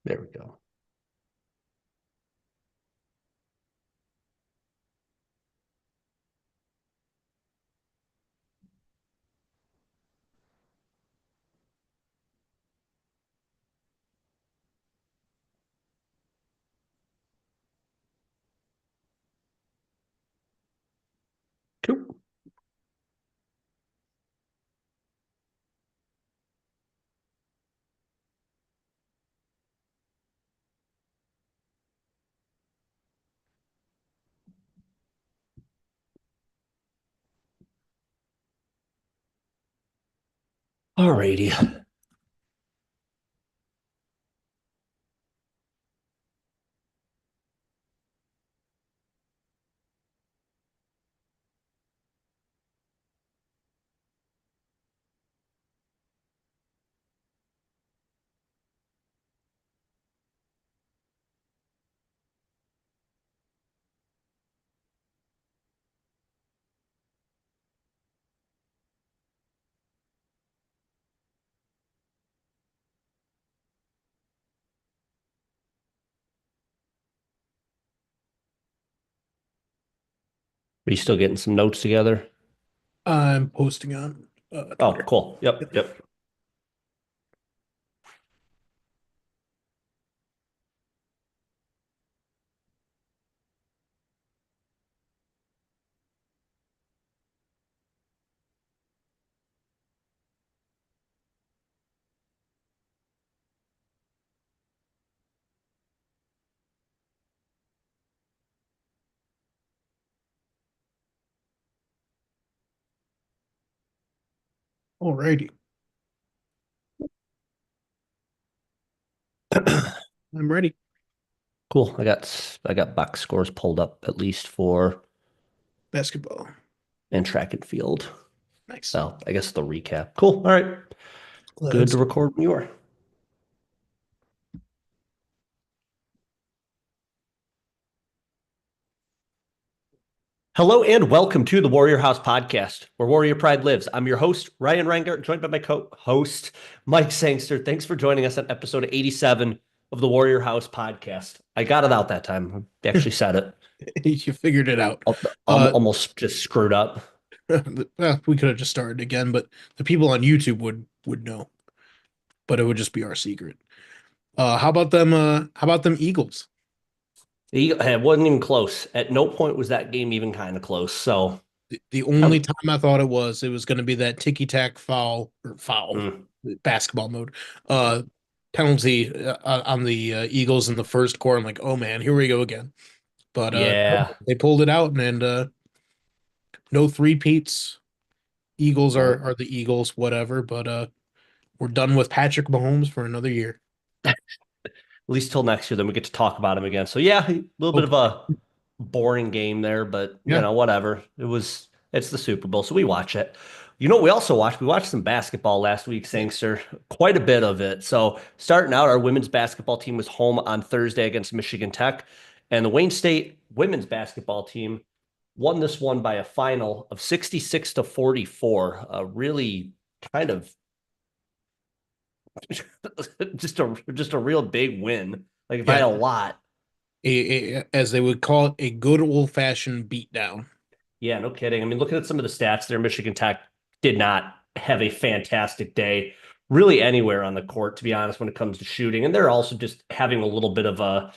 There we go. Cool. Alrighty. Are you still getting some notes together? I'm posting on Oh, Twitter. cool. Yep, Yep. yep. Alrighty. I'm ready. Cool. I got box scores pulled up at least for Basketball. and track and field. Nice. So I guess the recap. Cool. All right. Good Let's to record when you are. Hello and welcome to the Warrior House podcast, where Warrior Pride lives. I'm your host, Ryan Reingart, joined by my co-host, Mike Sangster. Thanks for joining us on episode 87 of the Warrior House podcast. I got it out that time. I actually said it. You figured it out. I'm Uh almost just screwed up. we could have just started again, but the people on YouTube would know, but it would just be our secret. How about them Eagles? It wasn't even close. At no point was that game even kind of close. So, The only time I thought it was going to be that ticky-tack foul mm, basketball mode uh penalty on the Eagles in the first quarter. I'm like, "Oh man, here we go again." But yeah. they pulled it out, and no three-peats. Eagles are Nope. are the Eagles, whatever. But we're done with Patrick Mahomes for another year. At least till next year, then we get to talk about him again. So yeah, a little bit of Hopefully. a boring game there, but Yeah. whatever. It's the Super Bowl, so we watch it. You know what we also watched? We watched some basketball last week, Sangster. Quite a bit of it. So starting out, our women's basketball team was home on Thursday against Michigan Tech, and the Wayne State women's basketball team won this one by a final of 66 to 44. A really kind of just a real big win. Like if I had Yeah. a lot, As they would call it, a good old-fashioned beatdown. yeah, no kidding. I mean, looking at some of the stats there, Michigan Tech did not have a fantastic day really anywhere on the court, to be honest, when it comes to shooting. And they're also just having a little bit of a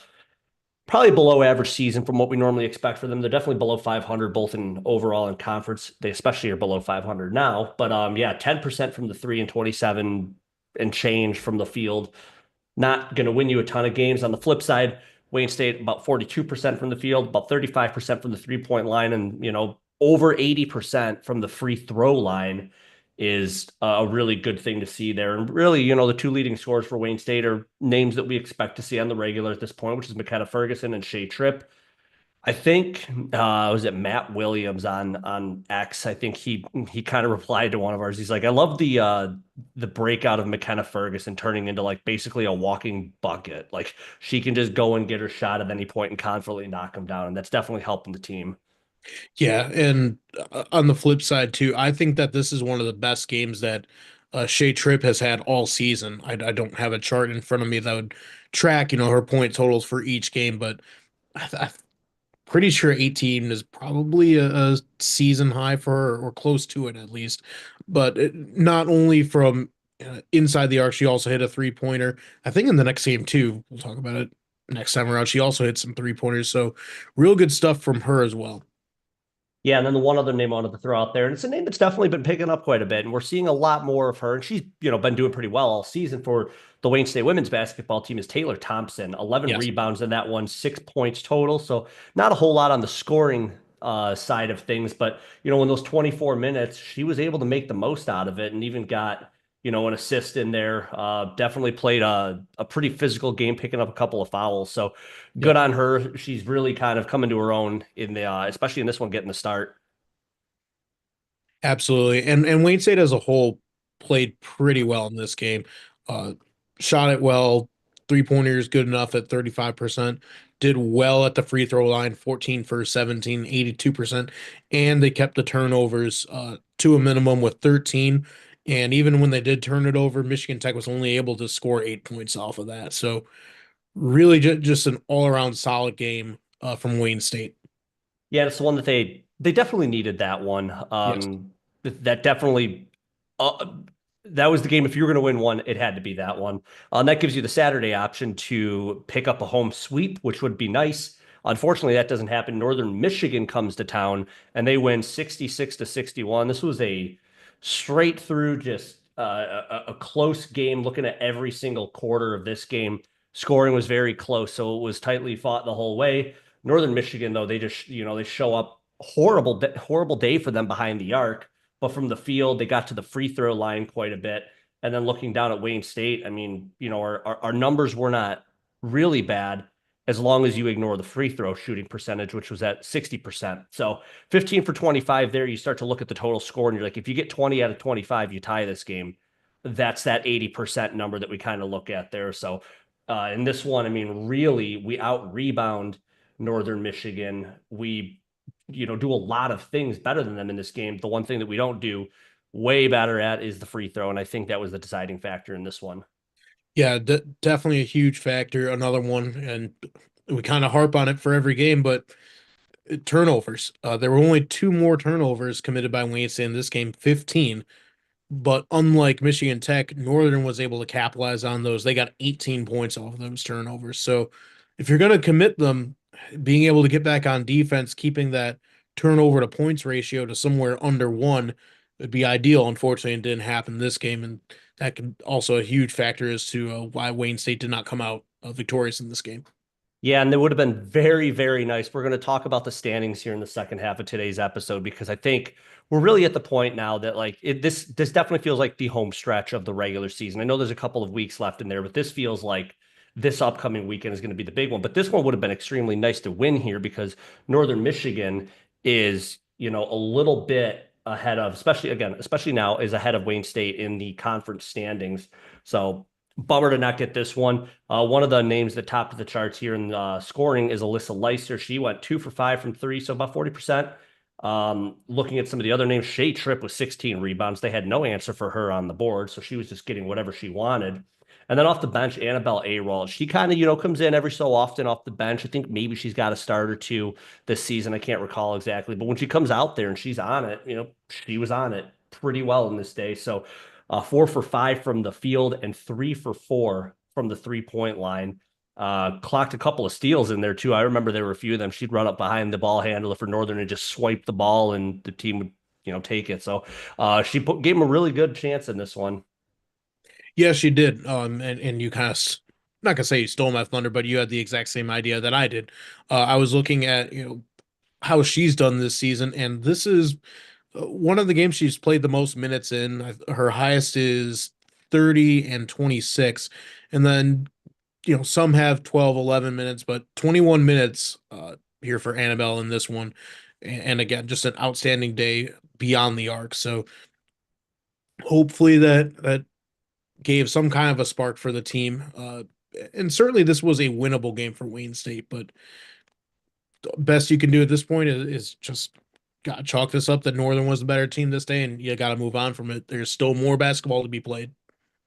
probably below average season from what we normally expect for them. They're definitely below 500, both in overall and conference. They especially are below 500 now. But yeah, 10% from the three and 27 and change from the field. Not going to win you a ton of games. On the flip side, Wayne State about 42% from the field, about 35% from the three-point line, and over 80% from the free throw line is a really good thing to see there. And really, the two leading scorers for Wayne State are names that we expect to see on the regular at this point, which is McKenna Ferguson and Shea Tripp. I think was it Matt Williams on X? I think he kind of replied to one of ours. He's like, I love the breakout of McKenna Ferguson turning into like basically a walking bucket. Like she can just go and get her shot at any point and confidently knock him down, and that's definitely helping the team. Yeah, and on the flip side too, I think that this is one of the best games that Shea Tripp has had all season. I don't have a chart in front of me that would track, her point totals for each game, but I'm pretty sure 18 is probably a season high for her, or close to it at least. But not only from inside the arc, she also hit a three-pointer. I think in the next game too. We'll talk about it next time around. She also hit some three-pointers, so real good stuff from her as well. Yeah, and then the one other name I wanted to throw out there, and it's a name that's definitely been picking up quite a bit, and we're seeing a lot more of her. And she's, been doing pretty well all season for the Wayne State women's basketball team. Is Taylor Thompson, 11 Yes. rebounds in that one, 6 points total. So not a whole lot on the scoring side of things, but in those 24 minutes, she was able to make the most out of it, and even got an assist in there. Definitely played a pretty physical game, picking up a couple of fouls. So Yep. good on her. She's really kind of coming to her own in the, especially in this one, getting the start. Absolutely. And Wayne State as a whole played pretty well in this game. Uh, Shot it well. Three-pointers good enough at 35%. Did well at the free throw line, 14 for 17, 82%. And they kept the turnovers to a minimum with 13. And even when they did turn it over, Michigan Tech was only able to score 8 points off of that. So really just an all-around solid game from Wayne State. Yeah, it's the one that they definitely needed that one. Yes. That definitely uh, that was the game. If you were going to win one, it had to be that one. That gives you the Saturday option to pick up a home sweep, which would be nice. Unfortunately, that doesn't happen. Northern Michigan comes to town and they win 66-61. This was a straight through, just a close game. Looking at every single quarter of this game, scoring was very close, so it was tightly fought the whole way. Northern Michigan, though, they just, they show up horrible day for them behind the arc. But from the field, they got to the free throw line quite a bit. And then looking down at Wayne State, I mean, our numbers were not really bad as long as you ignore the free throw shooting percentage, which was at 60%. So 15 for 25 there, you start to look at the total score and you're like, if you get 20 out of 25, you tie this game. That's that 80% number that we kind of look at there. So in this one, I mean, really, we out rebound Northern Michigan. We, do a lot of things better than them in this game. The one thing that we don't do way better at is the free throw. And I think that was the deciding factor in this one. Yeah, definitely a huge factor. Another one, and we kind of harp on it for every game, but turnovers. There were only two more turnovers committed by Wayne State in this game, 15. But unlike Michigan Tech, Northern was able to capitalize on those. They got 18 points off of those turnovers. So if you're going to commit them, being able to get back on defense, keeping that turnover to points ratio to somewhere under one would be ideal. Unfortunately, it didn't happen this game, and that can also a huge factor as to why Wayne State did not come out victorious in this game. Yeah, and it would have been very, very nice. We're going to talk about the standings here in the second half of today's episode because I think we're really at the point now that this definitely feels like the home stretch of the regular season. I know there's a couple of weeks left in there, but this feels like this upcoming weekend is going to be the big one. But this one would have been extremely nice to win here because Northern Michigan is, a little bit ahead of, especially now, is ahead of Wayne State in the conference standings. So bummer to not get this one. One of the names that topped the charts here in scoring is Alyssa Leister. She went 2 for 5 from three, so about 40%. Looking at some of the other names, Shea Tripp with 16 rebounds. They had no answer for her on the board, so she was just getting whatever she wanted. And then off the bench, Annabelle Arald. She kind of, comes in every so often off the bench. I think maybe she's got a start or two this season. I can't recall exactly. But when she comes out there and she's on it, she was on it pretty well in this day. So 4 for 5 from the field and 3 for 4 from the 3-point line. Clocked a couple of steals in there too. I remember there were a few of them. She'd run up behind the ball handler for Northern and just swipe the ball, and the team would, take it. So gave him a really good chance in this one. Yes, you did. And you kind of not gonna say you stole my thunder, but you had the exact same idea that I did. I was looking at how she's done this season, and this is one of the games she's played the most minutes in. Her highest is 30 and 26, and then some have 12, 11 minutes, but 21 minutes here for Annabelle in this one. And again, just an outstanding day beyond the arc. So hopefully that gave some kind of a spark for the team. And certainly this was a winnable game for Wayne State, but best you can do at this point is just got to chalk this up that Northern was the better team this day, and you got to move on from it. There's still more basketball to be played.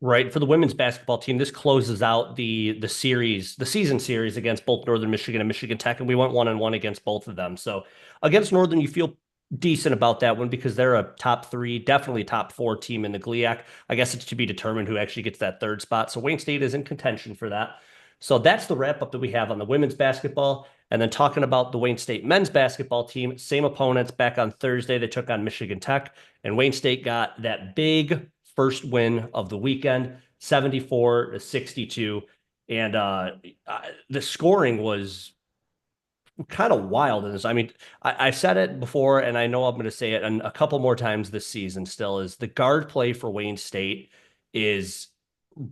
Right. For the women's basketball team, this closes out the series, the season series against both Northern Michigan and Michigan Tech, and we went 1-1 against both of them. So against Northern, you feel decent about that one because they're a top three, definitely top four team in the GLIAC. I guess it's to be determined who actually gets that third spot. So Wayne State is in contention for that. So that's the wrap up that we have on the women's basketball. And then talking about the Wayne State men's basketball team, same opponents back on Thursday. They took on Michigan Tech, and Wayne State got that big first win of the weekend, 74-62. And the scoring was kind of wild in this. I mean, I said it before, and I know I'm going to say it a couple more times this season still, is the guard play for Wayne State is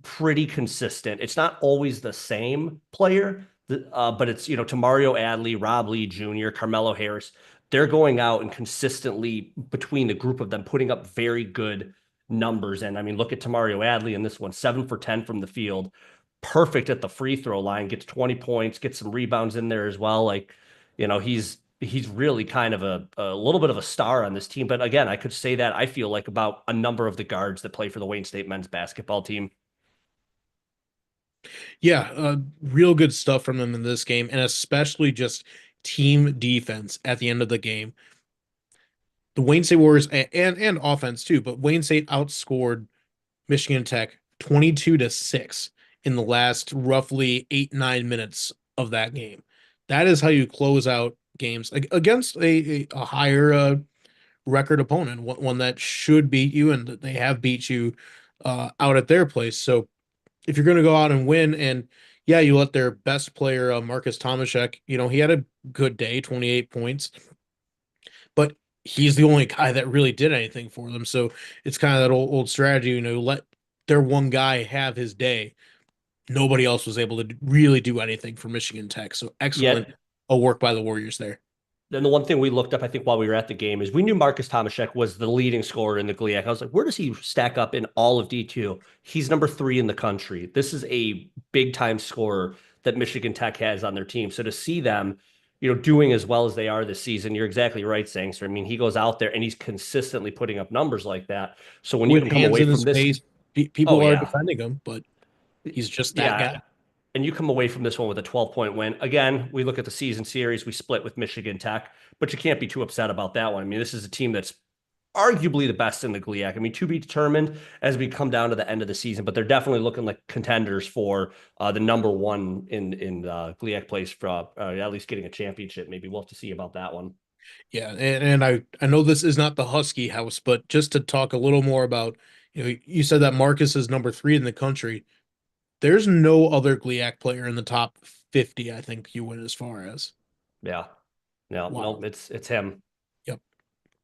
pretty consistent. It's not always the same player, but it's, Tamario Adley, Rob Lee Jr., Carmelo Harris. They're going out and consistently between the group of them putting up very good numbers. And I mean, look at Tamario Adley in this one, 7 for 10 from the field, perfect at the free throw line, gets 20 points, gets some rebounds in there as well. Like, he's really kind of a little bit of a star on this team. But again, I could say that I feel like about a number of the guards that play for the Wayne State men's basketball team. Yeah, real good stuff from them in this game, and especially just team defense at the end of the game. The Wayne State Warriors and offense too, but Wayne State outscored Michigan Tech 22-6 in the last roughly 8-9 minutes of that game. That is how you close out games against a higher record opponent, one that should beat you, and they have beat you out at their place. So if you're going to go out and win, and yeah, you let their best player, Marcus Tomaszek, he had a good day, 28 points, but he's the only guy that really did anything for them. So it's kind of that old strategy, let their one guy have his day. Nobody else was able to really do anything for Michigan Tech. So excellent Yet, work by the Warriors there. then the one thing we looked up, I think, while we were at the game is we knew Marcus Tomaszek was the leading scorer in the GLIAC. I was like, where does he stack up in all of D2? He's number 3 in the country. This is a big time scorer that Michigan Tech has on their team. So to see them, doing as well as they are this season, you're exactly right, Sangster. I mean, he goes out there and he's consistently putting up numbers like that. So when you With can come hands away in from his this, face, people oh are yeah, defending him, but he's just that yeah, guy. and you come away from this one with a 12-point win. Again, we look at the season series, we split with Michigan Tech, but you can't be too upset about that one. I mean, this is a team that's arguably the best in the GLIAC. I mean, to be determined as we come down to the end of the season, but they're definitely looking like contenders for the number one in GLIAC place for at least getting a championship. Maybe we'll have to see about that one. Yeah, and I know this is not the Husky house, but just to talk a little more about, you said that Marcus is number 3 in the country. There's no other GLIAC player in the top 50, I think you went as far as. Yeah. No, Wow. no, it's him. Yep.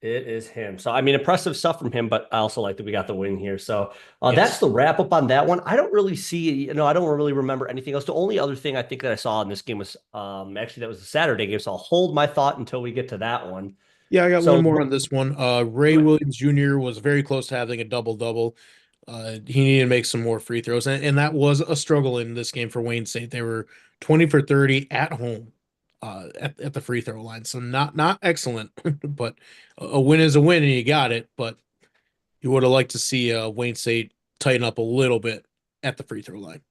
It is him. So, I mean, impressive stuff from him, but I also like that we got the win here. So, that's Yes. the wrap up on that one. I don't really see, I don't really remember anything else. The only other thing I think that I saw in this game was actually that was the Saturday game. So, I'll hold my thought until we get to that one. Yeah, I got one So, more on this one. Ray Williams Jr. was very close to having a double-double. He needed to make some more free throws, and that was a struggle in this game for Wayne State. They were 20 for 30 at home at the free throw line. So not excellent, but a win is a win, and you got it. But you would have liked to see Wayne State tighten up a little bit at the free throw line.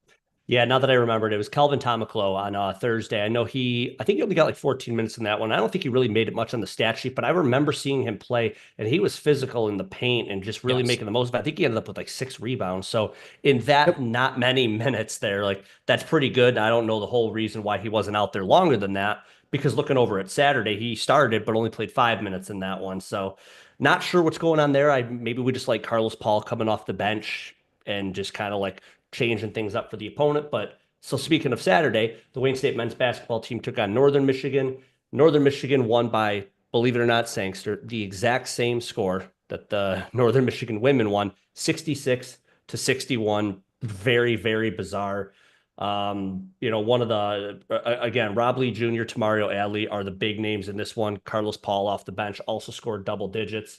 yeah, now that I remembered, it was Kelvin Tomaclo on Thursday. I think he only got like 14 minutes in that one. I don't think he really made it much on the stat sheet, but I remember seeing him play, and he was physical in the paint and just really Yes. making the most of it. I think he ended up with like 6 rebounds. So in that Yep. not many minutes there, like that's pretty good. I don't know the whole reason why he wasn't out there longer than that, because looking over at Saturday, he started but only played 5 minutes in that one. So not sure what's going on there. Maybe we just like Carlos Paul coming off the bench and just kind of like changing things up for the opponent. But so speaking of Saturday, the Wayne State men's basketball team took on Northern Michigan. Northern Michigan won by, believe it or not, Sangster, the exact same score that the Northern Michigan women won, 66-61. Very, very bizarre. One of the again, Rob Lee Jr., Tamario Adley are the big names in this one. Carlos Paul off the bench also scored double digits.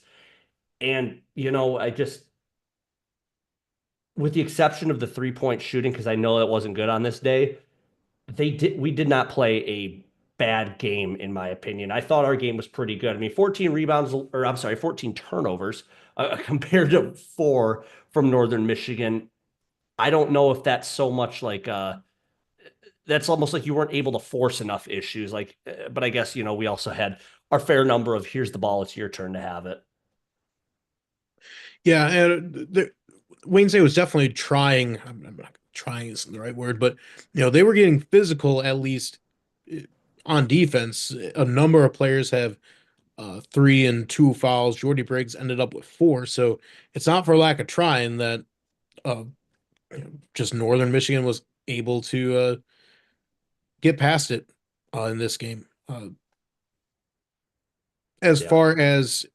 And I just, with the exception of the 3-point shooting, because I know it wasn't good on this day, we did not play bad game, in my opinion. I thought our game was pretty good. I mean, 14 rebounds, or I'm sorry, 14 turnovers compared to 4 from Northern Michigan. I don't know if that's so much like that's almost like you weren't able to force enough issues. Like, but I guess, we also had our fair number of here's the ball, it's your turn to have it. Yeah, and Wayne State was definitely trying. I'm not trying isn't the right word, but they were getting physical at least uh, on defense. A number of players have 3 and 2 fouls. Jordy Briggs ended up with 4, so it's not for lack of trying that uh, just Northern Michigan was able to get past it in this game. As Yeah. far as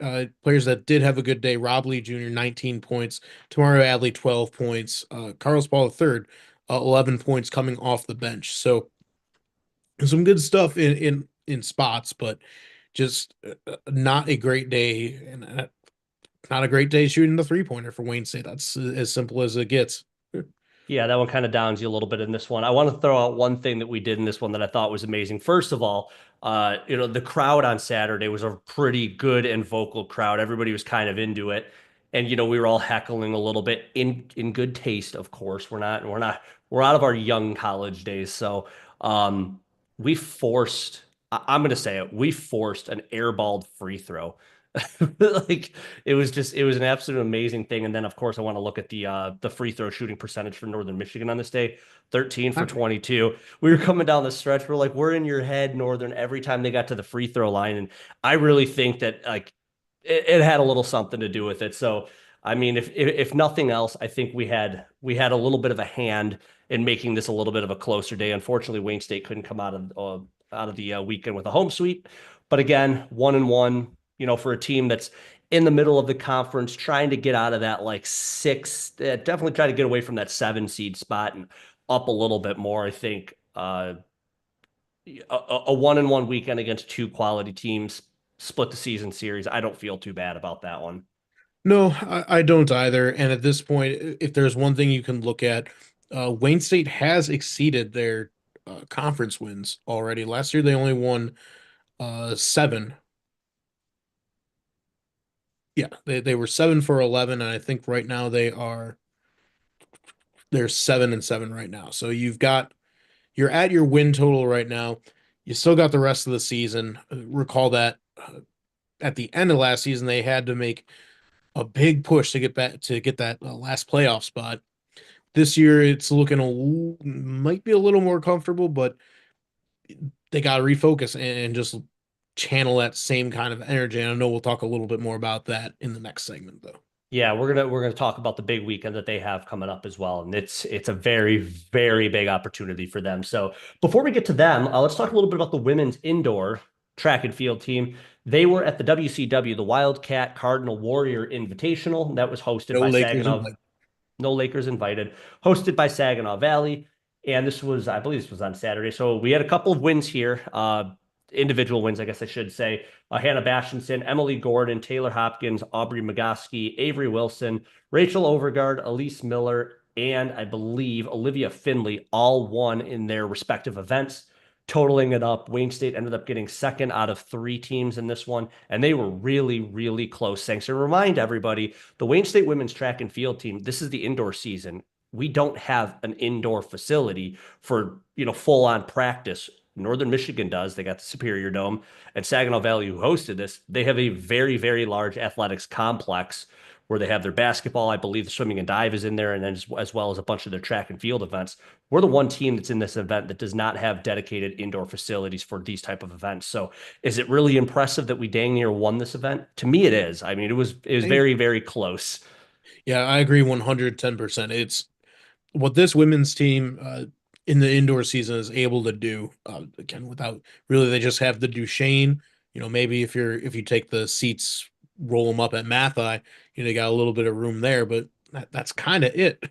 players that did have a good day, Rob Lee Jr., 19 points, Tamario Adley, 12 points, Carlos Paul III, 11 points coming off the bench. So some good stuff in spots, but just not a great day, and not a great day shooting the 3-pointer for Wayne State. That's as simple as it gets. Yeah, that one kind of downs you a little bit in this one. I want to throw out one thing that we did in this one that I thought was amazing. First of all, the crowd on Saturday was a pretty good and vocal crowd. Everybody was kind of into it. And we were all heckling a little bit in good taste, of course. We're out of our young college days. So we forced, I'm gonna say it, we forced an airballed free throw. Like it was an absolute amazing thing. And then of course I want to look at the free throw shooting percentage for Northern Michigan on this day. 13 for 22. We were coming down the stretch. We're like, we're in your head, Northern, every time they got to the free throw line. And I really think that like it had a little something to do with it. So I mean, if nothing else, I think we had a little bit of a hand in making this a little bit of a closer day. Unfortunately, Wayne State couldn't come out of the weekend with a home sweep. But again, 1-1, for a team that's in the middle of the conference, trying to get out of that like 6, definitely try to get away from that 7 seed spot and up a little bit more. I think a 1-1 weekend against 2 quality teams, split the season series. I don't feel too bad about that one. No, I don't either. And at this point, if there's one thing you can look at, Wayne State has exceeded their conference wins already. Last year, they only won 7. Yeah, they were 7 for 11, and I think right now they're 7-7 right now. So you're at your win total right now. You still got the rest of the season. Recall that at the end of last season, they had to make a big push to get back to get that last playoff spot. This year, it's looking might be a little more comfortable, but they got to refocus and just channel that same kind of energy. And I know we'll talk a little bit more about that in the next segment, though. Yeah, we're gonna talk about the big weekend that they have coming up as well, and it's a very very big opportunity for them. So before we get to them, let's talk a little bit about the women's indoor track and field team. They were at the WCW, the Wildcat Cardinal Warrior Invitational, that was hosted No by Lakers and Saginaw. No Lakers invited, hosted by Saginaw Valley. And I believe this was on Saturday. So we had a couple of wins here, individual wins, I guess I should say. Hannah Bashinson, Emily Gordon, Taylor Hopkins, Aubrey Magaski, Avery Wilson, Rachel Overgard, Elise Miller, and I believe Olivia Finley all won in their respective events. Totaling it up, Wayne State ended up getting second out of 3 teams in this one, and they were really, really close. Thanks. To remind everybody, the Wayne State women's track and field team, this is the indoor season. We don't have an indoor facility for, full on practice. Northern Michigan does. They got the Superior Dome, and Saginaw Valley, who hosted this, they have a very, very large athletics complex where they have their basketball. I believe the swimming and dive is in there, and then as well as a bunch of their track and field events. We're the one team that's in this event that does not have dedicated indoor facilities for these type of events. So is it really impressive that we dang near won this event? To me, it is. I mean, it was very, very close. Yeah, I agree 110%. It's what this women's team in the indoor season is able to do. Again, without really, they just have the Duchesne. Maybe if you take the seats, roll them up at Mathi, they got a little bit of room there, but that's kind of it.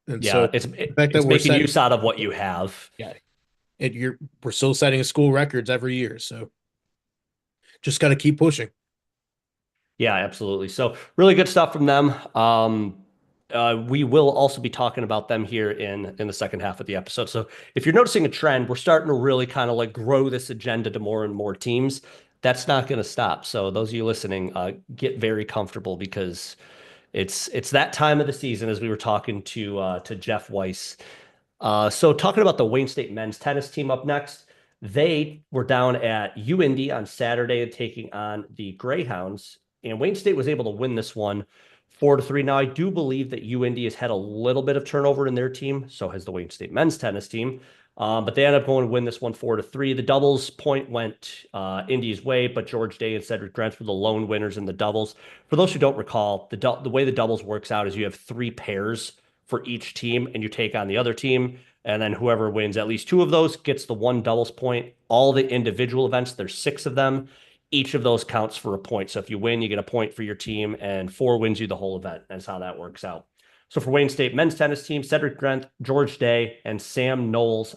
And Yeah, so it's the fact that it's we're making setting, use out of what you have. yeah, we're still setting school records every year, so just got to keep pushing. Yeah, absolutely. So really good stuff from them. We will also be talking about them here in the second half of the episode. So if you're noticing a trend, we're starting to really kind of like grow this agenda to more and more teams. That's not going to stop. So those of you listening, get very comfortable because it's that time of the season as we were talking to Jeff Weiss. So talking about the Wayne State men's tennis team up next, they were down at UIndy on Saturday taking on the Greyhounds, and Wayne State was able to win this one 4-3. Now I do believe that UIndy has had a little bit of turnover in their team, so has the Wayne State men's tennis team. But they ended up going to win this one 4-3. The doubles point went Indy's way, but George Day and Cedric Grant were the lone winners in the doubles. For those who don't recall, the way the doubles works out is you have three pairs for each team, and you take on the other team. And then whoever wins at least two of those gets the one doubles point. All the individual events, there's six of them. Each of those counts for a point. So if you win, you get a point for your team, and four wins you the whole event. That's how that works out. So for Wayne State men's tennis team, Cedric Grant, George Day, and Sam Knowles,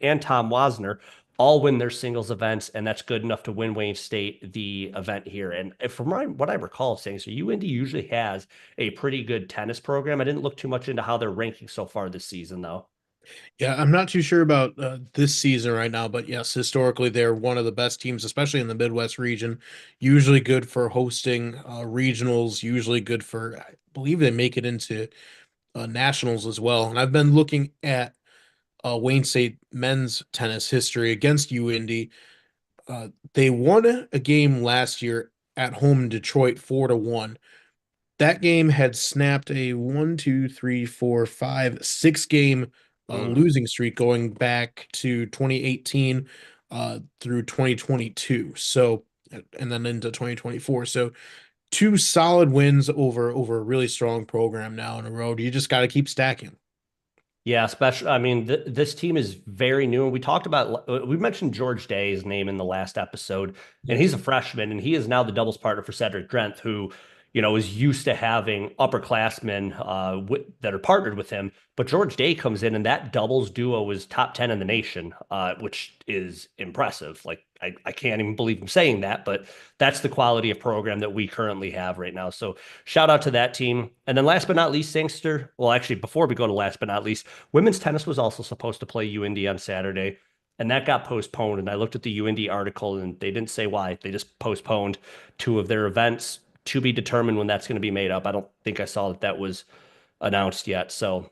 and Tom Wasner all win their singles events, and that's good enough to win Wayne State the event here. And from what I recall saying, so UIndy usually has a pretty good tennis program. I didn't look too much into how they're ranking so far this season, though. Yeah, I'm not too sure about this season right now, but yes, historically they're one of the best teams, especially in the Midwest region. Usually good for hosting regionals, usually good for, I believe they make it into nationals as well. And I've been looking at Wayne State men's tennis history against UIndy. They won a game last year at home in Detroit 4-1. That game had snapped a 1, 2, 3, 4, 5, 6 game Mm. losing streak going back to 2018 through 2022. So, and then into 2024. So, two solid wins over a really strong program now in a row. You just got to keep stacking. Yeah, especially, I mean, this team is very new. And we mentioned George Day's name in the last episode, and he's Yes. a freshman, and he is now the doubles partner for Cedric Drenth, who, is used to having upperclassmen that are partnered with him. But George Day comes in, and that doubles duo is top 10 in the nation, which is impressive. Like, I can't even believe I'm saying that, but that's the quality of program that we currently have right now. So shout out to that team. And then last but not least, Sangster. Well, actually, before we go to last but not least, women's tennis was also supposed to play UIndy on Saturday, and that got postponed. And I looked at the UIndy article, and they didn't say why. They just postponed two of their events to be determined when that's going to be made up. I don't think I saw that was announced yet. So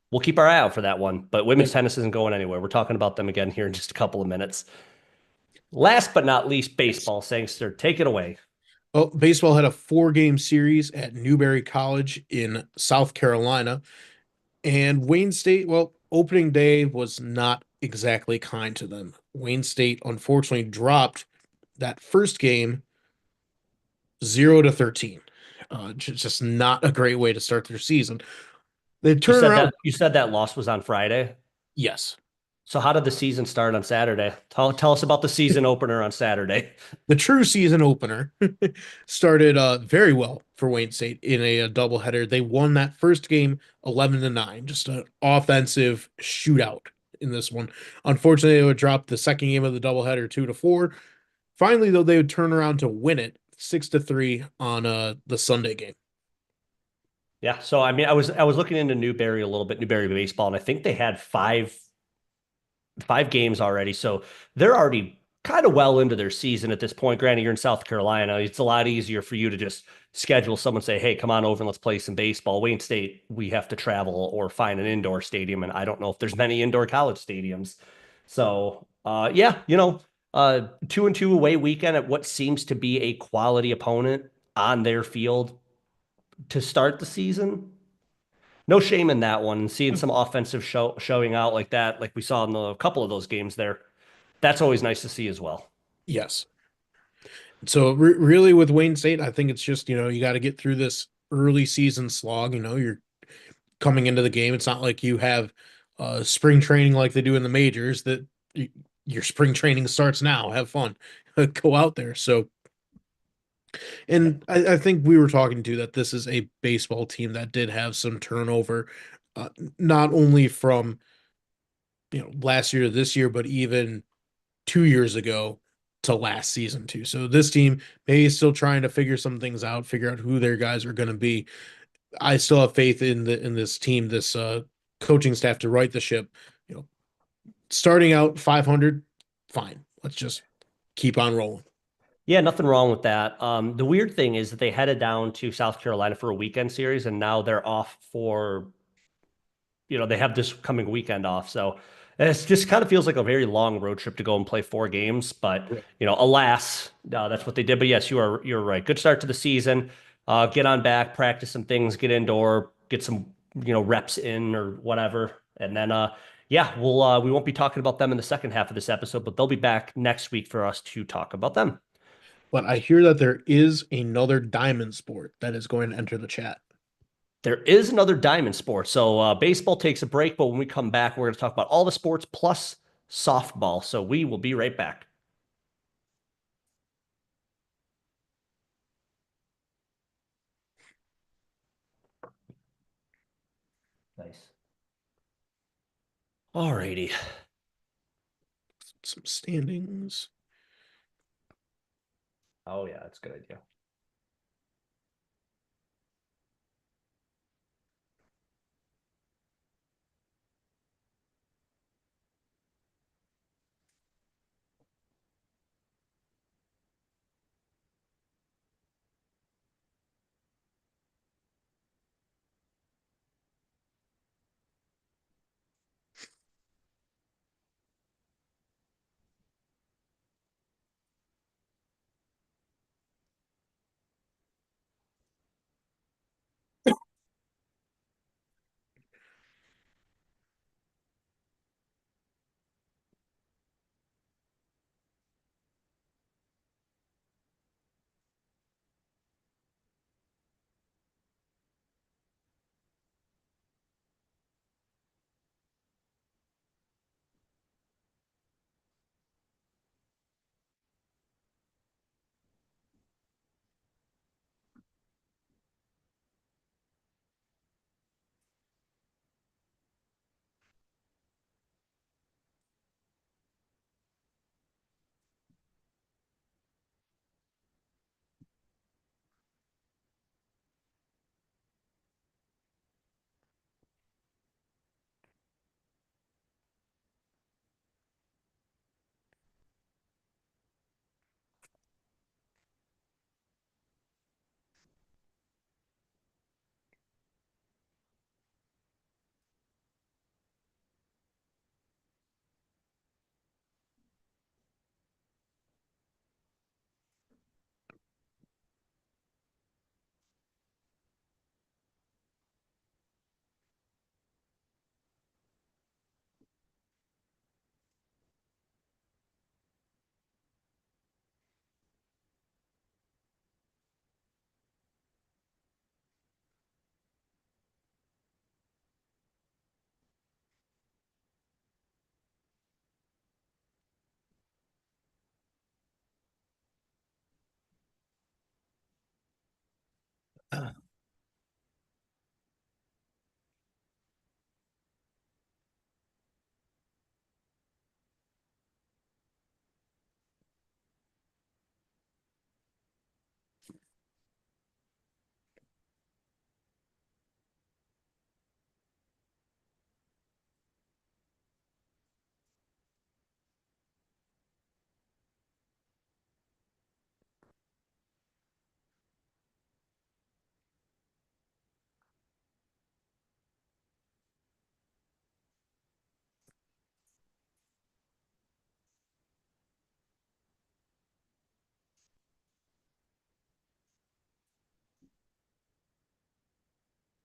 we'll keep our eye out for that one. But women's Yep. tennis isn't going anywhere. We're talking about them again here in just a couple of minutes. Last but not least, baseball, Sangster. Take it away. Oh, baseball had a 4 game series at Newberry College in South Carolina. And Wayne State, well, opening day was not exactly kind to them. Wayne State unfortunately dropped that first game 0-13. Just not a great way to start their season. They You turn said around. that loss was on Friday. Yes. So how did the season start on Saturday? Tell us about the season opener on Saturday. The true season opener started very well for Wayne State in a doubleheader. They won that first game 11-9, just an offensive shootout in this one. Unfortunately, they would drop the second game of the doubleheader 2-4. Finally, though, they would turn around to win it 6-3 on the Sunday game. Yeah, so I mean, I was looking into Newberry a little bit, Newberry baseball, and I think they had five games already. So they're already kind of well into their season at this point. Granted, you're in South Carolina. It's a lot easier for you to just schedule someone, say, hey, come on over and let's play some baseball. Wayne State, we have to travel or find an indoor stadium. And I don't know if there's many indoor college stadiums. So yeah, 2-2 away weekend at what seems to be a quality opponent on their field to start the season. No shame in that one. Seeing some offensive showing out like that, like we saw in a couple of those games there, that's always nice to see as well. Yes. So really with Wayne State, I think it's just, you got to get through this early season slog. You're coming into the game. It's not like you have spring training like they do in the majors that your spring training starts now. Have fun, go out there. So, and I think we were talking to that this is a baseball team that did have some turnover, not only from last year to this year, but even 2 years ago to last season too. So this team maybe is still trying to figure some things out, figure out who their guys are going to be. I still have faith in this team, this coaching staff to right the ship. You know, starting out 500, fine. Let's just keep on rolling. Yeah, nothing wrong with that. The weird thing is that they headed down to South Carolina for a weekend series, and now they're off for, they have this coming weekend off. So it just kind of feels like a very long road trip to go and play 4 games. But Right. alas, that's what they did. But yes, you're right. Good start to the season. Get on back, practice some things, get indoor, get some reps in or whatever, and then yeah, we won't be talking about them in the second half of this episode, but they'll be back next week for us to talk about them. But I hear that there is another diamond sport that is going to enter the chat. There is another diamond sport. So baseball takes a break, but when we come back, we're going to talk about all the sports plus softball. So we will be right back. Nice. All righty. Some standings. Oh yeah, that's a good idea.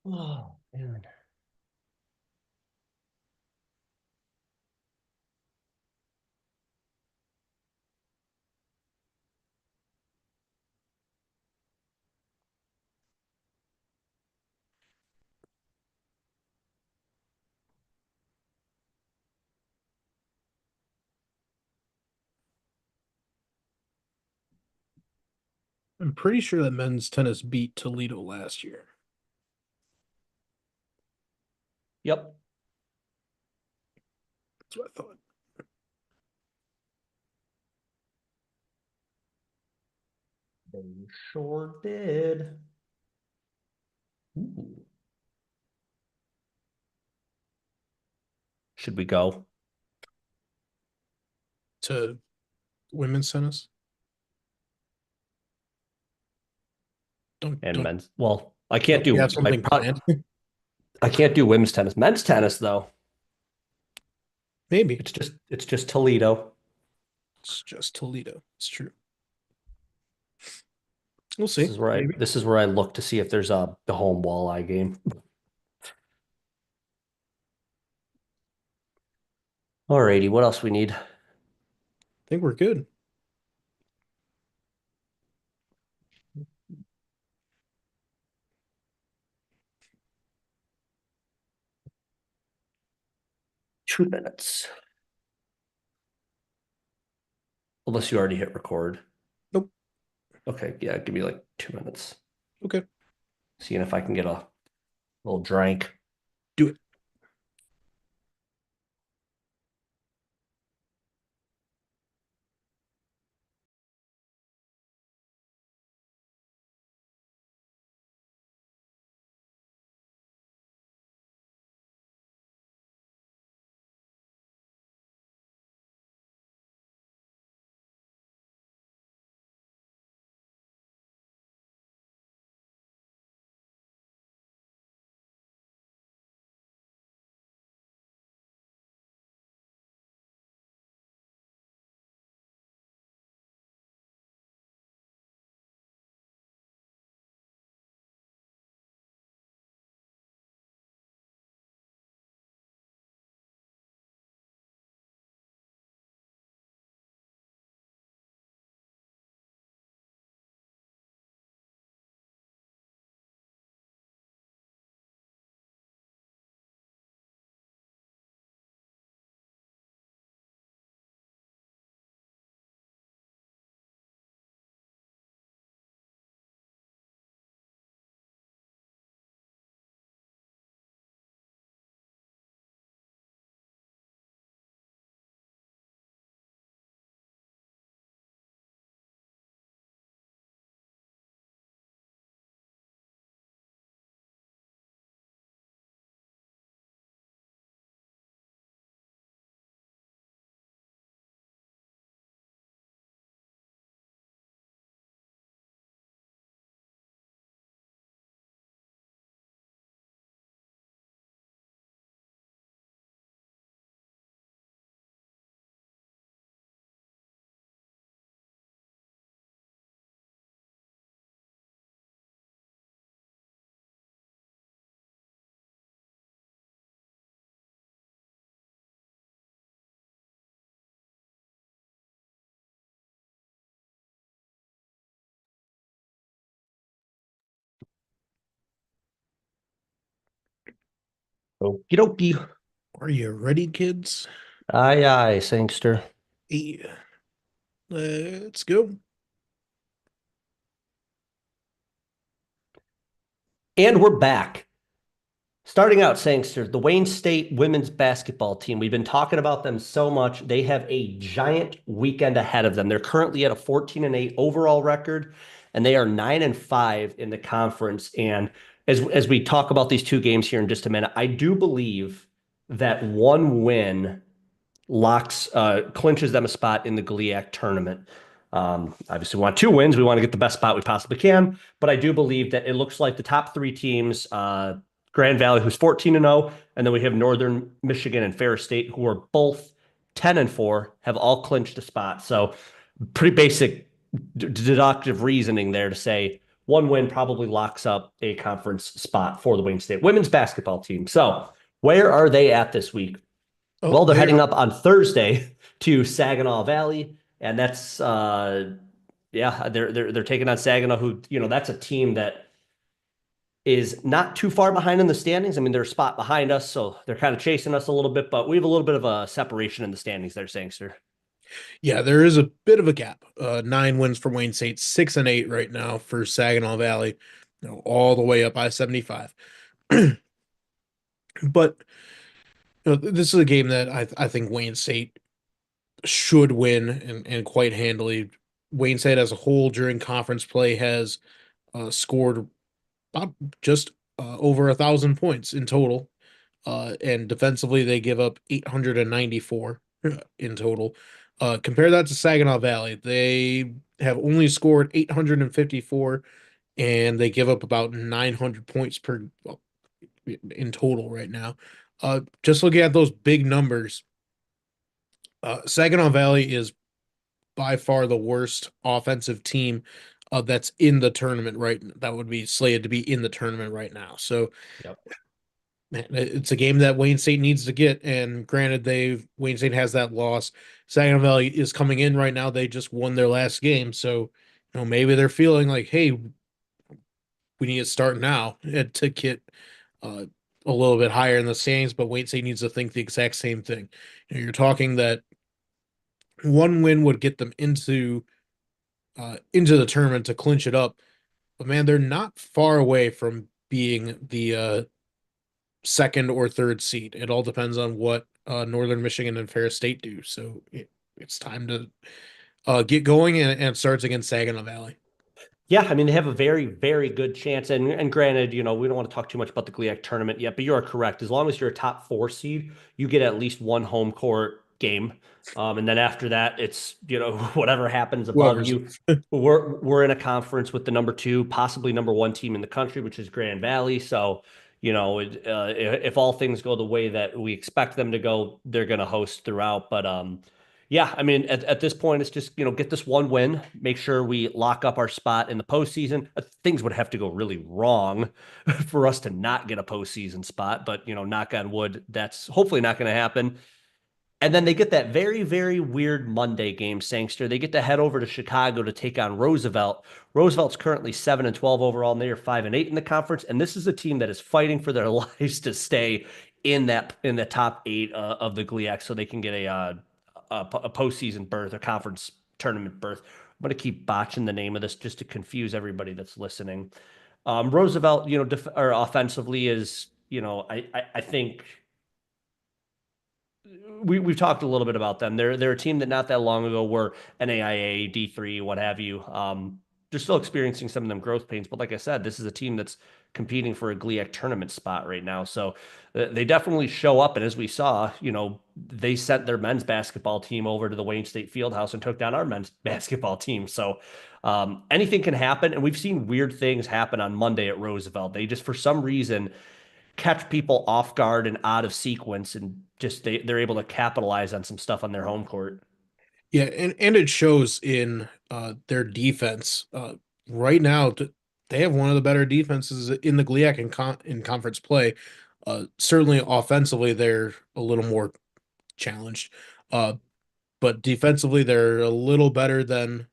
Oh man. I'm pretty sure that men's tennis beat Toledo last year. Yep. That's what I thought. They sure did. Ooh. should we go? To women's tennis. And Don't men's. Well, I can't don't you have do something planned? I can't do women's tennis. Men's tennis though. Maybe. It's just Toledo. It's just Toledo. It's true. We'll This see. is where I Maybe. this is where I look to see if there's a the home walleye game. Alrighty, what else we need? I think we're good. 2 minutes. Unless you already hit record. Nope. Okay, yeah, give me like 2 minutes. Okay. Seeing if I can get a little drink. Do it. Okie dokie. Are you ready, kids? Aye, aye, Sangster. Yeah. Let's go. And we're back. Starting out, Sangster, the Wayne State women's basketball team. We've been talking about them so much. They have a giant weekend ahead of them. They're currently at a 14-8 overall record, and they are 9-5 in the conference. And as we talk about these two games here in just a minute, I do believe that one win clinches them a spot in the GLIAC tournament. Obviously, we want 2 wins. We want to get the best spot we possibly can. But I do believe that it looks like the top 3 teams, Grand Valley, who's 14-0, and then we have Northern Michigan and Ferris State, who are both 10-4, have all clinched a spot. So pretty basic deductive reasoning there to say one win probably locks up a conference spot for the Wayne State women's basketball team. So where are they at this week? Oh, Well, they're they heading are. up on Thursday to Saginaw Valley, and that's yeah, they're taking on Saginaw, who, that's a team that is not too far behind in the standings. I mean, they're a spot behind us, so they're kind of chasing us a little bit, but we have a little bit of a separation in the standings there, Sangster. Yeah, there is a bit of a gap. 9 wins for Wayne State, 6-8 right now for Saginaw Valley, all the way up I-75. But this is a game that I think Wayne State should win and quite handily. Wayne State as a whole during conference play has scored about just over 1,000 points in total. And defensively they give up 894 in total. Compare that to Saginaw Valley. They have only scored 854 and they give up about 900 points per well, in total right now. Just looking at those big numbers, Saginaw Valley is by far the worst offensive team that's in the tournament right. That would be slated to be in the tournament right now. So Yep. man, it's a game that Wayne State needs to get. And granted, Wayne State has that loss. Saginaw Valley is coming in right now. They just won their last game, so maybe they're feeling like, hey, we need to start now to get uh, a little bit higher in the standings. But Wayne State needs to think the exact same thing. You're talking that one win would get them into the tournament to clinch it up. But man, they're not far away from being the second or third seed. It all depends on what Northern Michigan and Ferris State do. So it's time to get going, and it starts against Saginaw Valley. Yeah, I mean, they have a very, very good chance. And granted, we don't want to talk too much about the GLIAC tournament yet, but you are correct. As long as you're a top four seed, you get at least one home court game. And then after that, it's, whatever happens above Whoever's you. We're in a conference with the number two, possibly number one team in the country, which is Grand Valley. So, if all things go the way that we expect them to go, they're going to host throughout. But yeah, I mean, at this point, it's just, get this one win, make sure we lock up our spot in the postseason. Things would have to go really wrong for us to not get a postseason spot, but, knock on wood, that's hopefully not going to happen. And then they get that very, very weird Monday game, Sangster. They get to head over to Chicago to take on Roosevelt. Roosevelt's currently 7-12 overall, and they are 5-8 in the conference. And this is a team that is fighting for their lives to stay in the top eight of the GLIAC, so they can get a postseason berth, a conference tournament berth. I'm going to keep botching the name of this just to confuse everybody that's listening. Roosevelt, or offensively is, I think we've talked a little bit about them. They're a team that not that long ago were NAIA, D3, what have you. They're still experiencing some of them growth pains, but like I said, this is a team that's competing for a GLIAC tournament spot right now. So they definitely show up. And as we saw, they sent their men's basketball team over to the Wayne State Fieldhouse and took down our men's basketball team. So anything can happen. And we've seen weird things happen on Monday at Roosevelt. They just, for some reason, catch people off guard and out of sequence, and just they're able to capitalize on some stuff on their home court. Yeah, and it shows in their defense. Right now, they have one of the better defenses in the GLIAC in conference play. Certainly offensively, they're a little more challenged. But defensively, they're a little better than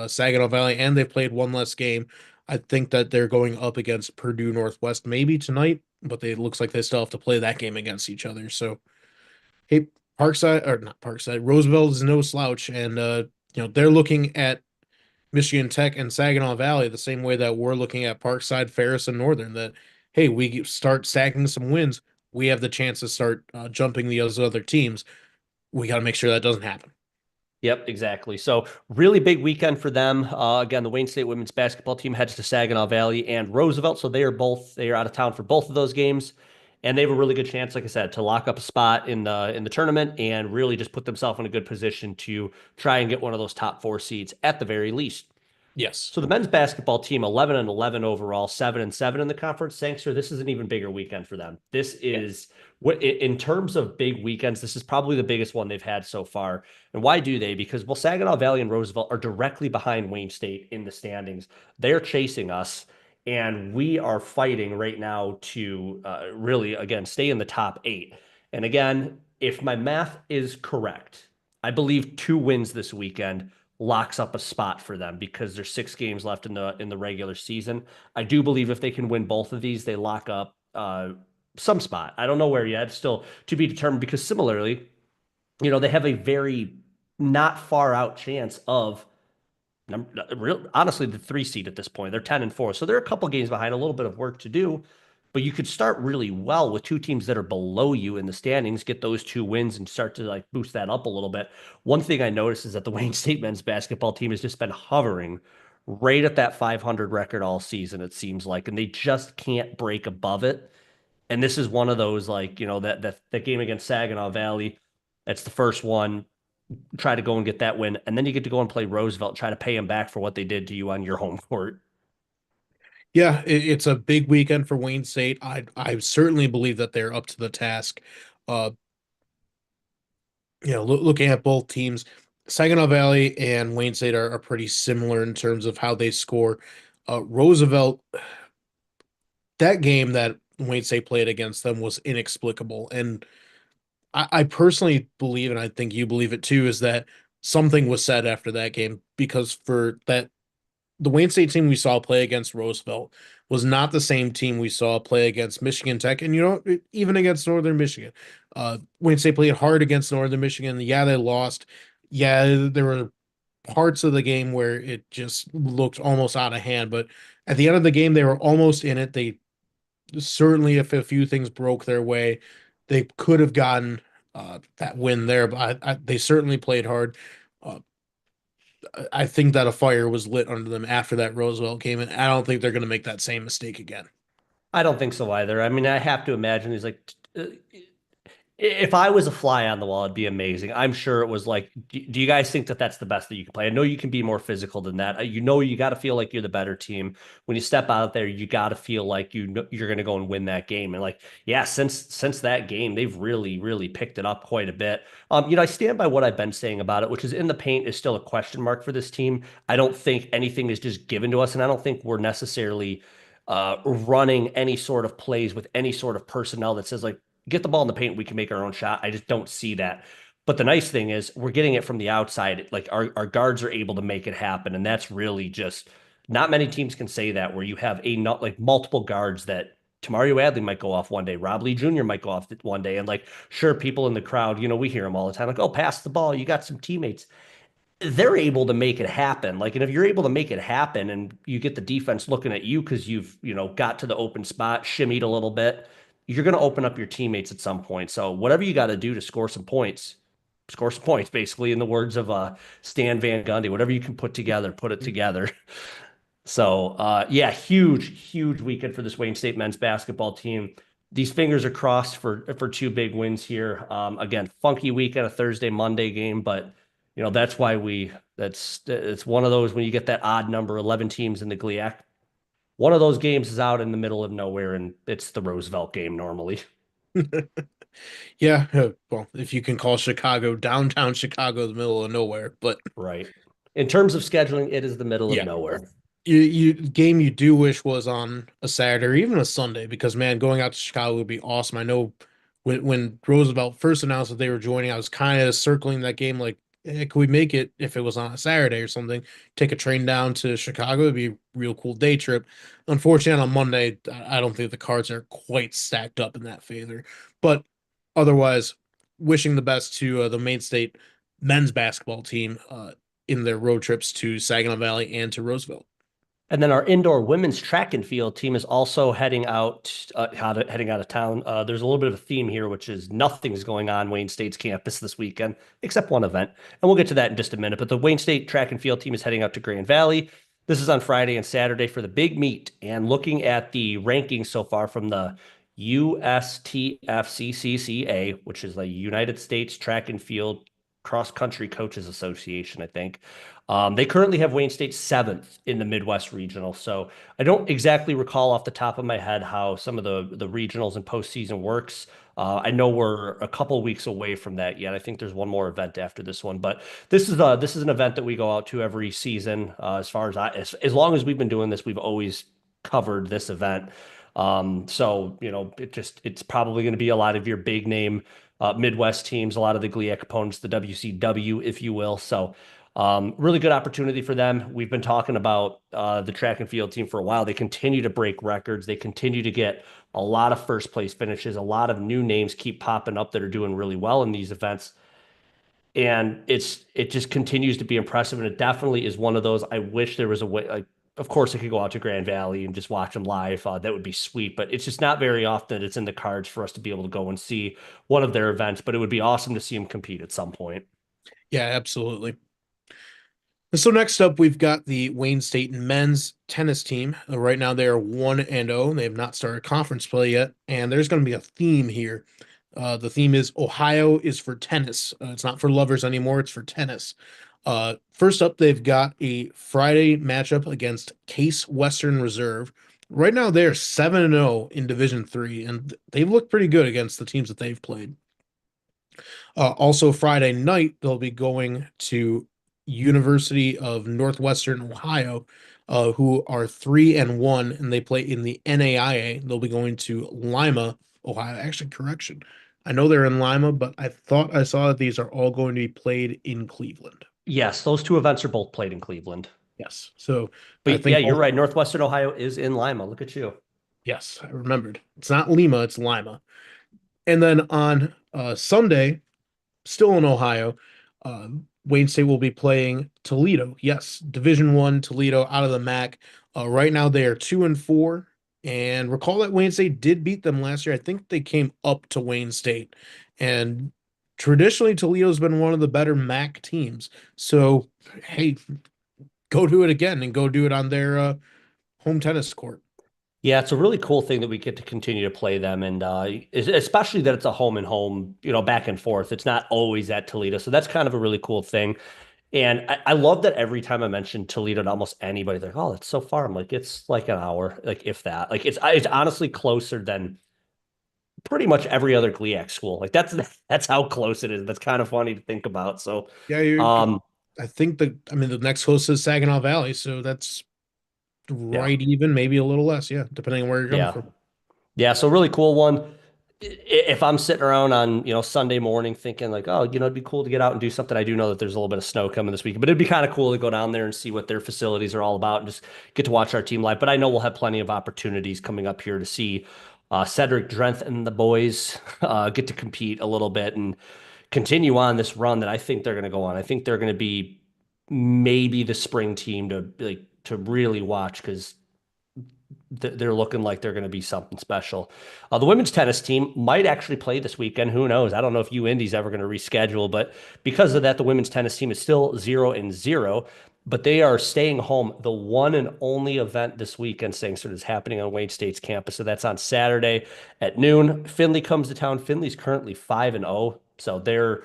Saginaw Valley, and they've played one less game. I think that they're going up against Purdue Northwest maybe tonight, but it looks like they still have to play that game against each other. So, hey, Parkside or not Parkside, Roosevelt is no slouch, and they're looking at Michigan Tech and Saginaw Valley the same way that we're looking at Parkside, Ferris, and Northern. That hey, we start stacking some wins, we have the chance to start jumping those other teams. We got to make sure that doesn't happen. Yep, exactly. So really big weekend for them. Again, the Wayne State women's basketball team heads to Saginaw Valley and Roosevelt. So they are out of town for both of those games. And they have a really good chance, like I said, to lock up a spot in the tournament and really just put themselves in a good position to try and get one of those top four seeds at the very least. Yes. So the men's basketball team, 11-11 overall, 7-7 in the conference. Sangster, this is an even bigger weekend for them. This is what, in terms of big weekends, this is probably the biggest one they've had so far. And why do they? Because Saginaw Valley and Roosevelt are directly behind Wayne State in the standings. They're chasing us, and we are fighting right now to really, again, stay in the top eight. And again, if my math is correct, I believe 2 wins this weekend locks up a spot for them because there's 6 games left in the regular season. I do believe if they can win both of these, they lock up some spot. I don't know where yet. It's still to be determined because similarly, they have a very not far out chance of honestly the 3 seed at this point. They're 10-4. So they're a couple games behind, a little bit of work to do. But you could start really well with 2 teams that are below you in the standings, get those 2 wins and start to like boost that up a little bit. One thing I noticed is that the Wayne State men's basketball team has just been hovering right at that 500 record all season, it seems like, and they just can't break above it. And this is one of those, like, that game against Saginaw Valley. That's the first one. Try to go and get that win, and then you get to go and play Roosevelt, try to pay them back for what they did to you on your home court. Yeah, it's a big weekend for Wayne State. I certainly believe that they're up to the task. Uh, looking at both teams, Saginaw Valley and Wayne State are pretty similar in terms of how they score. Roosevelt, that game that Wayne State played against them was inexplicable, and I personally believe, and I think you believe it too, is that something was said after that game because for that the Wayne State team we saw play against Roosevelt was not the same team we saw play against Michigan Tech, and even against Northern Michigan. Wayne State played hard against Northern Michigan. Yeah, they lost. Yeah, there were parts of the game where it just looked almost out of hand, but at the end of the game, they were almost in it. They certainly, if a few things broke their way, they could have gotten that win there, but they certainly played hard. Uh, I think that a fire was lit under them after that Roosevelt game, and I don't think they're going to make that same mistake again. I don't think so either. I mean, I have to imagine he's like, if I was a fly on the wall, it'd be amazing. I'm sure it was like, do you guys think that that's the best that you can play? I know you can be more physical than that. You got to feel like you're the better team. When you step out there, you got to feel like you're going to go and win that game. And like, yeah, since that game, they've really picked it up quite a bit. I stand by what I've been saying about it, which is in the paint is still a question mark for this team. I don't think anything is just given to us, and I don't think we're necessarily running any sort of plays with any sort of personnel that says like get the ball in the paint, we can make our own shot. I just don't see that. But the nice thing is we're getting it from the outside. Like our guards are able to make it happen. And that's really just not many teams can say that where you have not like multiple guards that Tamario Adley might go off one day. Rob Lee Jr. might go off one day. And like, sure, people in the crowd, we hear them all the time, like, oh, pass the ball. You got some teammates. They're able to make it happen. Like, and if you're able to make it happen and you get the defense looking at you because you've, got to the open spot, shimmied a little bit, you're going to open up your teammates at some point. So whatever you got to do to score some points, basically, in the words of Stan Van Gundy, whatever you can put together, put it together. So yeah, huge weekend for this Wayne State men's basketball team. These fingers are crossed for two big wins here. Again, funky weekend, a Thursday Monday game, but that's why it's one of those when you get that odd number, 11 teams in the GLIAC. One of those games is out in the middle of nowhere, and it's the Roosevelt game normally. Yeah, well, if you can call Chicago downtown Chicago the middle of nowhere, but Right. In terms of scheduling, it is the middle of yeah, nowhere. you game you do wish was on a Saturday or even a Sunday because man, going out to Chicago would be awesome. I know when Roosevelt first announced that they were joining, I was kind of circling that game like, could we make it if it was on a Saturday or something? Take a train down to Chicago, it'd be a real cool day trip. Unfortunately, on Monday, I don't think the cards are quite stacked up in that favor. But otherwise, wishing the best to the Maine State men's basketball team in their road trips to Saginaw Valley and to Roosevelt. And then our indoor women's track and field team is also heading heading out of town. There's a little bit of a theme here, which is nothing's going on Wayne State's campus this weekend, except one event. And we'll get to that in just a minute. But the Wayne State track and field team is heading out to Grand Valley. This is on Friday and Saturday for the big meet. And looking at the rankings so far from the USTFCCCA, which is the United States Track and Field Cross Country Coaches Association, I think. They currently have Wayne State seventh in the Midwest Regional. So I don't exactly recall off the top of my head how some of the regionals and postseason works. I know we're a couple weeks away from that yet. I think there's one more event after this one, but this is an event that we go out to every season. As far as long as we've been doing this, we've always covered this event. So it's probably going to be a lot of your big name Midwest teams, a lot of the GLIAC opponents, the WCW, if you will. So really good opportunity for them. We've been talking about the track and field team for a while. They continue to break records. They continue to get a lot of first place finishes. A lot of new names keep popping up that are doing really well in these events. And it just continues to be impressive. And it definitely is one of those. I wish there was a way, like, of course, I could go out to Grand Valley and just watch them live. That would be sweet, but it's just not very often that it's in the cards for us to be able to go and see one of their events. But it would be awesome to see them compete at some point. Yeah, absolutely. So next up, we've got the Wayne State men's tennis team. Right now, they are 1-0. They have not started conference play yet, and there's going to be a theme here. The theme is Ohio is for tennis. It's not for lovers anymore. It's for tennis. First up, they've got a Friday matchup against Case Western Reserve. Right now, they are 7-0 in Division Three, and they've looked pretty good against the teams that they've played. Also, Friday night, they'll be going to University of Northwestern Ohio, who are 3-1, and they play in the NAIA. They'll be going to Lima, Ohio. Actually, correction. I know they're in Lima, but I thought I saw that these are all going to be played in Cleveland. Yes, those two events are both played in Cleveland. Yes. So I But yeah, think you're right. Northwestern Ohio is in Lima. Look at you. yes, I remembered. It's not Lima, it's Lima. And then on Sunday, still in Ohio, Wayne State will be playing Toledo. Yes, Division One Toledo out of the MAC. Right now they are 2-4. And recall that Wayne State did beat them last year. I think they came up to Wayne State. And traditionally, Toledo's been one of the better MAC teams. So, hey, go do it again and go do it on their home tennis court. Yeah, it's a really cool thing that we get to continue to play them, and especially that it's a home and home, back and forth. It's not always at Toledo, so that's kind of a really cool thing. And I love that every time I mention Toledo to almost anybody, they're like, "Oh, it's so far." I'm like, "It's like an hour, like if that." Like it's honestly closer than pretty much every other GLIAC school. Like that's how close it is. That's kind of funny to think about. So, Yeah, you. um, I think the next closest is Saginaw Valley, so that's yeah, right even, maybe a little less, yeah, depending on where you're coming yeah. from. Yeah, so really cool one. If I'm sitting around on, Sunday morning thinking like, oh, it'd be cool to get out and do something. I do know that there's a little bit of snow coming this weekend, but it'd be kind of cool to go down there and see what their facilities are all about and just get to watch our team live. But I know we'll have plenty of opportunities coming up here to see Cedric Drenth and the boys get to compete a little bit and continue on this run that I think they're going to go on. I think they're going to be maybe the spring team to really watch because they're looking like they're going to be something special. The women's tennis team might actually play this weekend. Who knows? I don't know if UIndy's ever going to reschedule, but because of that, the women's tennis team is still 0-0. But they are staying home. The one and only event this weekend, Sangster, is happening on Wayne State's campus. So that's on Saturday at noon. Findlay comes to town. Findlay's currently 5-0. So they're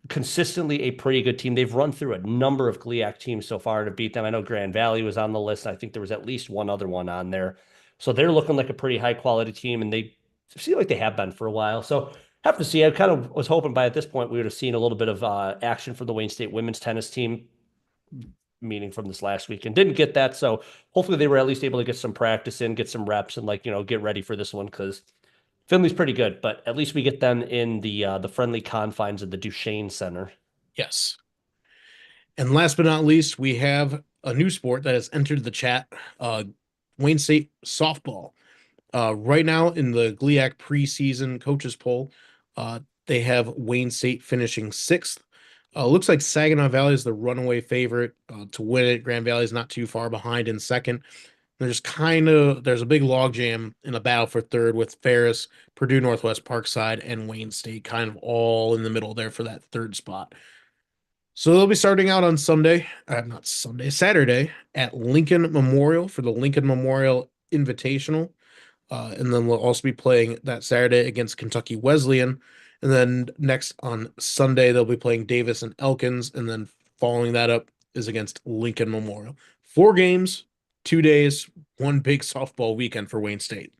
consistently a pretty good team. They've run through a number of GLIAC teams so far to beat them. I know Grand Valley was on the list. I think there was at least one other one on there. So they're looking like a pretty high quality team, and they seem like they have been for a while. So have to see. I kind of was hoping by at this point we would have seen a little bit of action from the Wayne State women's tennis team, meaning from this last week, and didn't get that. So hopefully they were at least able to get some practice in, get some reps, and get ready for this one because Finley's pretty good. But at least we get them in the friendly confines of the Duchesne Center. Yes. And last but not least, we have a new sport that has entered the chat, Wayne State softball. Right now in the GLIAC preseason coaches poll, they have Wayne State finishing sixth. Looks like Saginaw Valley is the runaway favorite to win it. Grand Valley is not too far behind in second. There's a big logjam in a battle for third with Ferris, Purdue Northwest Parkside, and Wayne State kind of all in the middle there for that third spot. So they'll be starting out on Saturday at Lincoln Memorial for the Lincoln Memorial Invitational. And then we'll also be playing that Saturday against Kentucky Wesleyan. And then next on Sunday, they'll be playing Davis and Elkins. And then following that up is against Lincoln Memorial. 4 games, 2 days, one big softball weekend for Wayne State.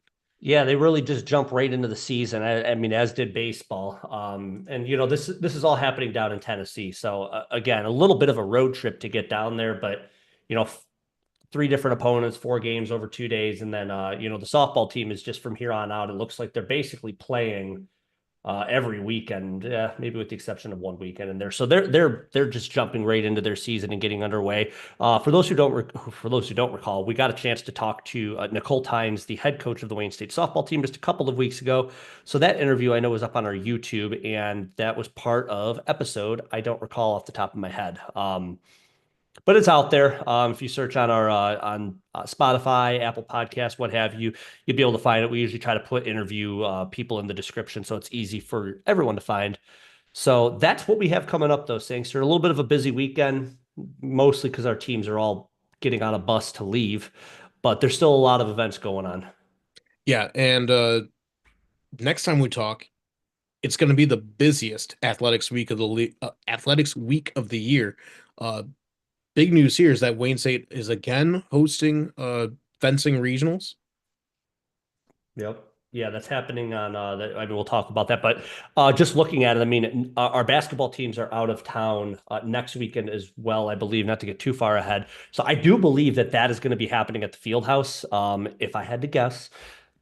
Yeah, they really just jump right into the season. I mean, as did baseball. And this is all happening down in Tennessee. So again, a little bit of a road trip to get down there, but you know, 3 different opponents, 4 games over 2 days, and then the softball team is just from here on out. It looks like they're basically playing every weekend, maybe with the exception of one weekend in there. So they're just jumping right into their season and getting underway. For those who don't recall, we got a chance to talk to Nicole Tynes, the head coach of the Wayne State softball team, just a couple of weeks ago. So that interview I know was up on our YouTube, and that was part of episode I don't recall off the top of my head. But it's out there. If you search on our Spotify, Apple Podcasts, what have you, you'll be able to find it. We usually try to put interview people in the description, so it's easy for everyone to find. So that's what we have coming up, though, Sangster. A little bit of a busy weekend. mostly because our teams are all getting on a bus to leave, but there's still a lot of events going on. Yeah, and next time we talk, it's going to be the busiest athletics week of the year. Uh, Big news here is that Wayne State is again hosting fencing regionals. Yep. Yeah, that's happening on I mean, we'll talk about that, but just looking at it, I mean, our basketball teams are out of town next weekend as well, I believe, not to get too far ahead. So I do believe that that is going to be happening at the field house, if I had to guess.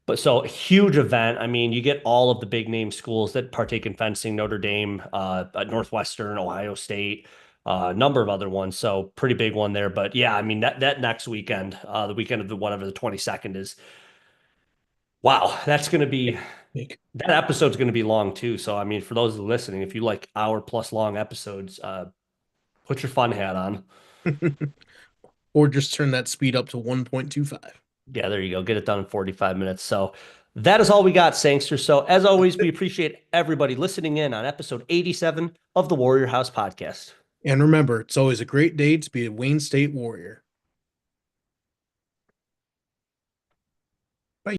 But so huge event. I mean, you get all of the big name schools that partake in fencing, Notre Dame, Northwestern, Ohio State, a number of other ones. So pretty big one there. But yeah, I mean that next weekend, the weekend of the whatever the 22nd is. Wow, that's going to be Big. that episode's going to be long too. So I mean, for those listening, if you like hour plus long episodes, put your fun hat on. Or just turn that speed up to 1.25. Yeah, there you go. Get it done in 45 minutes. So that is all we got, Sangster. So as always, we appreciate everybody listening in on episode 87 of the Warrior House podcast. And remember, it's always a great day to be a Wayne State Warrior.